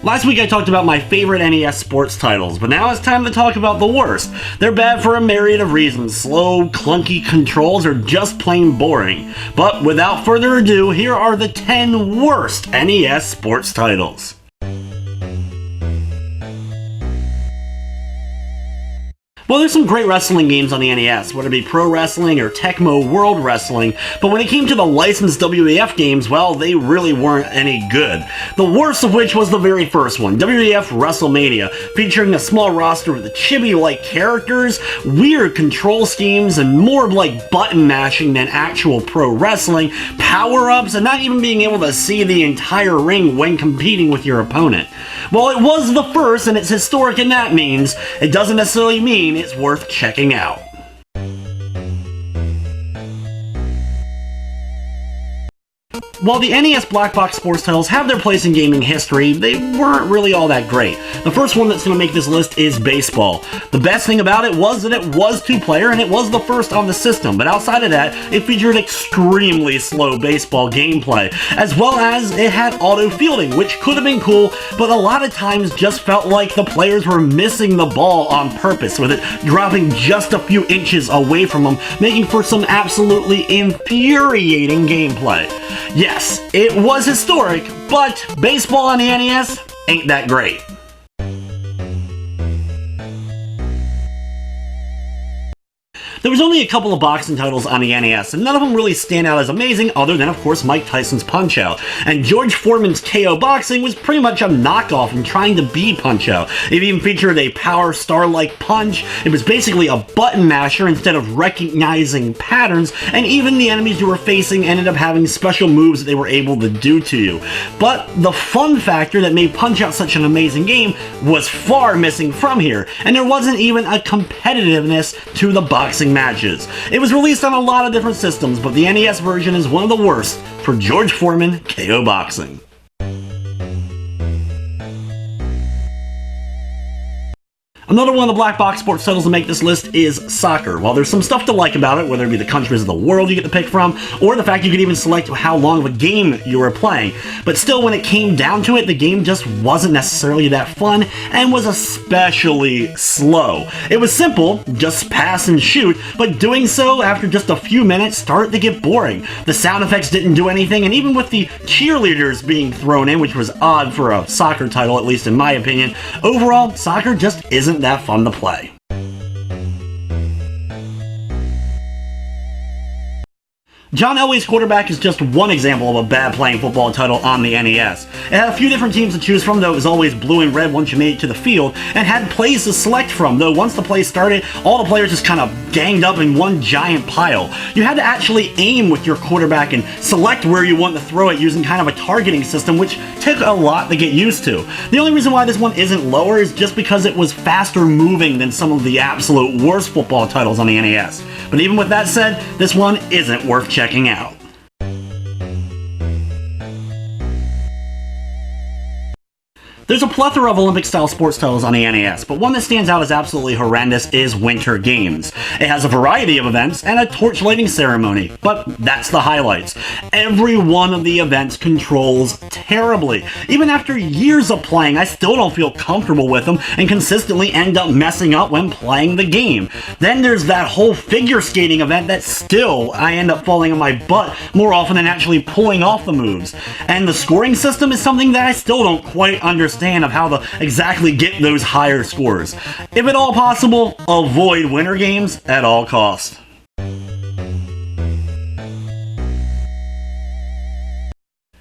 Last week I talked about my favorite NES sports titles, but now it's time to talk about the worst. They're bad for a myriad of reasons: slow, clunky controls, or just plain boring. But without further ado, here are the 10 worst NES sports titles. Well, there's some great wrestling games on the NES, whether it be Pro Wrestling or Tecmo World Wrestling, but when it came to the licensed WWF games, well, they really weren't any good. The worst of which was the very first one, WWF WrestleMania, featuring a small roster with chibi-like characters, weird control schemes, and more like button mashing than actual pro wrestling, power-ups, and not even being able to see the entire ring when competing with your opponent. Well, it was the first, and it's historic, and that means it doesn't necessarily mean it's worth checking out. While the NES black box sports titles have their place in gaming history, they weren't really all that great. The first one that's going to make this list is baseball. The best thing about it was that it was two-player and it was the first on the system, but outside of that, it featured extremely slow baseball gameplay, as well as it had auto-fielding, which could have been cool, but a lot of times just felt like the players were missing the ball on purpose, with it dropping just a few inches away from them, making for some absolutely infuriating gameplay. Yes, it was historic, but baseball on the NES ain't that great. There was only a couple of boxing titles on the NES, and none of them really stand out as amazing other than, of course, Mike Tyson's Punch-Out! And George Foreman's KO Boxing was pretty much a knockoff and trying to be Punch-Out! It even featured a power star-like punch, it was basically a button masher instead of recognizing patterns, and even the enemies you were facing ended up having special moves that they were able to do to you. But the fun factor that made Punch-Out! Such an amazing game was far missing from here, and there wasn't even a competitiveness to the boxing matches. It was released on a lot of different systems, but the NES version is one of the worst for George Foreman KO Boxing. Another one of the black box sports titles to make this list is soccer. While there's some stuff to like about it, whether it be the countries of the world you get to pick from, or the fact you could even select how long of a game you were playing, but still when it came down to it, the game just wasn't necessarily that fun, and was especially slow. It was simple, just pass and shoot, but doing so after just a few minutes started to get boring. The sound effects didn't do anything, and even with the cheerleaders being thrown in, which was odd for a soccer title, at least in my opinion, overall, soccer just isn't that fun to play. John Elway's Quarterback is just one example of a bad playing football title on the NES. It had a few different teams to choose from, though it was always blue and red once you made it to the field, and had plays to select from, though once the play started, all the players just kind of ganged up in one giant pile. You had to actually aim with your quarterback and select where you want to throw it using kind of a targeting system, which took a lot to get used to. The only reason why this one isn't lower is just because it was faster moving than some of the absolute worst football titles on the NES. But even with that said, this one isn't worth checking out. There's a plethora of Olympic-style sports titles on the NES, but one that stands out as absolutely horrendous is Winter Games. It has a variety of events and a torch lighting ceremony, but that's the highlights. Every one of the events controls terribly. Even after years of playing, I still don't feel comfortable with them and consistently end up messing up when playing the game. Then there's that whole figure skating event that still I end up falling on my butt more often than actually pulling off the moves. And the scoring system is something that I still don't quite understand of how to exactly get those higher scores. If at all possible, avoid Winter Games at all costs.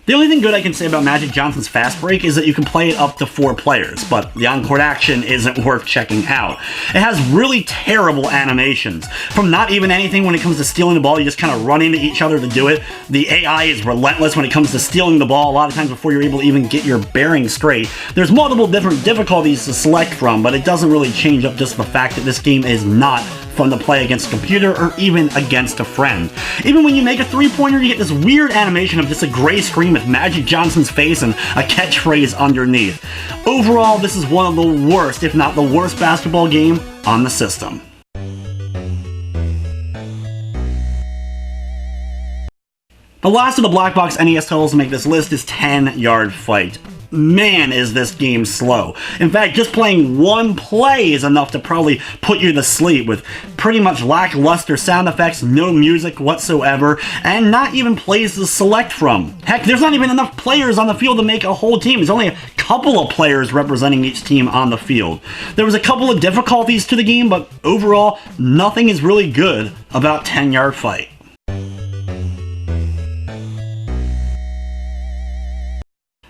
The only thing good I can say about Magic Johnson's Fast Break is that you can play it up to 4 players, but the on-court action isn't worth checking out. It has really terrible animations. From not even anything when it comes to stealing the ball, you just kind of run into each other to do it. The AI is relentless when it comes to stealing the ball, a lot of times before you're able to even get your bearings straight. There's multiple different difficulties to select from, but it doesn't really change up just the fact that this game is not fun to play against a computer or even against a friend. Even when you make a three-pointer, you get this weird animation of just a gray screen with Magic Johnson's face and a catchphrase underneath. Overall, this is one of the worst, if not the worst basketball game on the system. The last of the black box NES titles to make this list is 10 Yard Fight. man is this game slow. In fact, just playing one play is enough to probably put you to sleep, with pretty much lackluster sound effects, no music whatsoever, and not even plays to select from. Heck, there's not even enough players on the field to make a whole team. There's only a couple of players representing each team on the field. There was a couple of difficulties to the game, but overall, nothing is really good about 10-Yard Fight.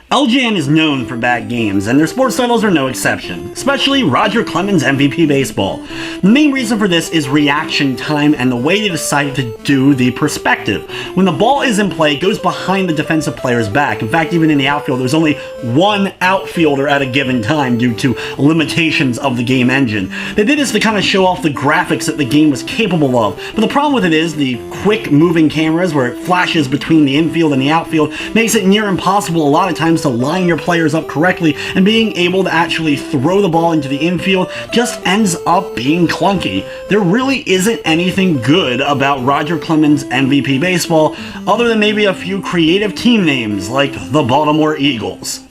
LJN is known for bad games, and their sports titles are no exception, especially Roger Clemens' MVP Baseball. The main reason for this is reaction time and the way they decided to do the perspective. When the ball is in play, it goes behind the defensive player's back. In fact, even in the outfield, there's only one outfielder at a given time due to limitations of the game engine. They did this to kind of show off the graphics that the game was capable of, but the problem with it is the quick moving cameras where it flashes between the infield and the outfield makes it near impossible a lot of times to line your players up correctly, and being able to actually throw the ball into the infield just ends up being clunky. There really isn't anything good about Roger Clemens' MVP Baseball other than maybe a few creative team names like the Baltimore Eagles.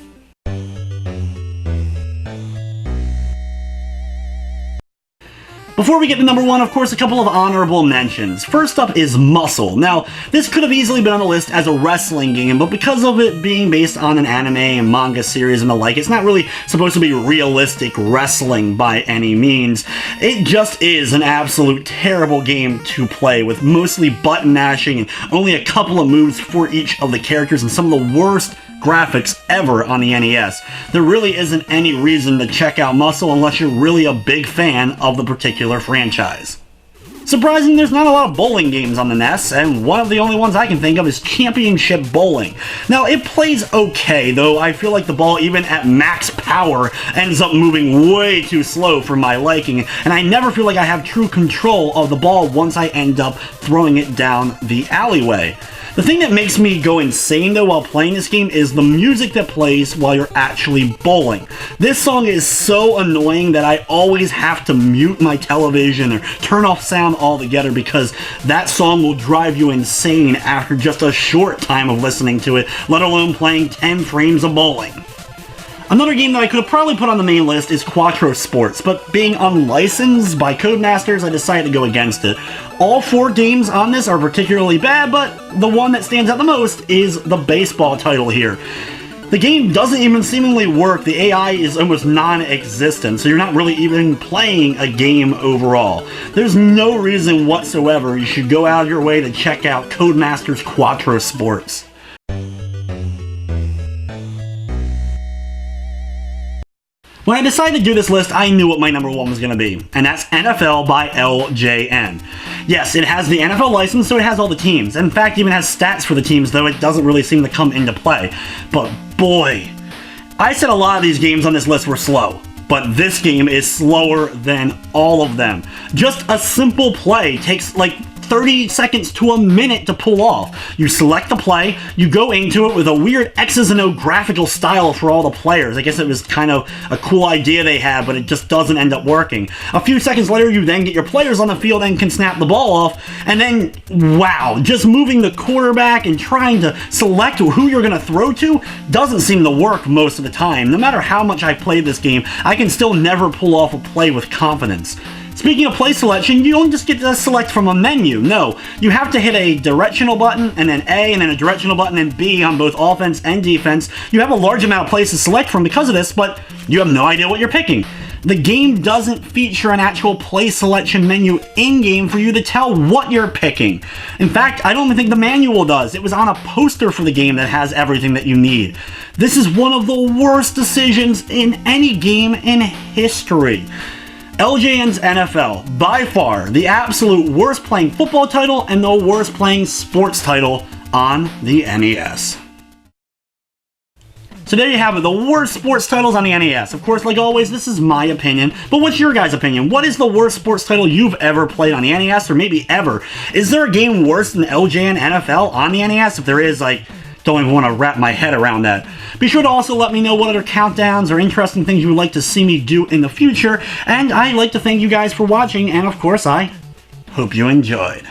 Before we get to number one, of course, a couple of honorable mentions. First up is Muscle. Now, this could have easily been on the list as a wrestling game, but because of it being based on an anime and manga series and the like, it's not really supposed to be realistic wrestling by any means. It just is an absolute terrible game to play, with mostly button mashing and only a couple of moves for each of the characters and some of the worst graphics ever on the NES. There really isn't any reason to check out Muscle unless you're really a big fan of the particular franchise. Surprising, there's not a lot of bowling games on the NES, and one of the only ones I can think of is Championship Bowling. Now, it plays okay, though I feel like the ball, even at max power, ends up moving way too slow for my liking, and I never feel like I have true control of the ball once I end up throwing it down the alleyway. The thing that makes me go insane though while playing this game is the music that plays while you're actually bowling. This song is so annoying that I always have to mute my television or turn off sound altogether, because that song will drive you insane after just a short time of listening to it, let alone playing 10 frames of bowling. Another game that I could have probably put on the main list is Quattro Sports, but being unlicensed by Codemasters, I decided to go against it. All 4 games on this are particularly bad, but the one that stands out the most is the baseball title here. The game doesn't even seemingly work. The AI is almost non-existent, so you're not really even playing a game overall. There's no reason whatsoever you should go out of your way to check out Codemasters Quattro Sports. When I decided to do this list, I knew what my number one was going to be, and that's NFL by LJN. Yes, it has the NFL license, so it has all the teams. In fact, it even has stats for the teams, though it doesn't really seem to come into play. But boy, I said a lot of these games on this list were slow, but this game is slower than all of them. Just a simple play takes like 30 seconds to a minute to pull off. You select the play, you go into it with a weird X's and O graphical style for all the players. I guess it was kind of a cool idea they had, but it just doesn't end up working. A few seconds later, you then get your players on the field and can snap the ball off, and then, wow, just moving the quarterback and trying to select who you're going to throw to doesn't seem to work most of the time. No matter how much I play this game, I can still never pull off a play with confidence. Speaking of play selection, you don't just get to select from a menu. No, you have to hit a directional button, and then A, and then a directional button, and B on both offense and defense. You have a large amount of plays to select from because of this, but you have no idea what you're picking. The game doesn't feature an actual play selection menu in-game for you to tell what you're picking. In fact, I don't even think the manual does. It was on a poster for the game that has everything that you need. This is one of the worst decisions in any game in history. LJN's NFL, by far, the absolute worst playing football title and the worst playing sports title on the NES. So there you have it, the worst sports titles on the NES. Of course, like always, this is my opinion, but what's your guys' opinion? What is the worst sports title you've ever played on the NES, or maybe ever? Is there a game worse than LJN NFL on the NES? If there is, don't even want to wrap my head around that. Be sure to also let me know what other countdowns or interesting things you would like to see me do in the future, and I'd like to thank you guys for watching, and of course, I hope you enjoyed.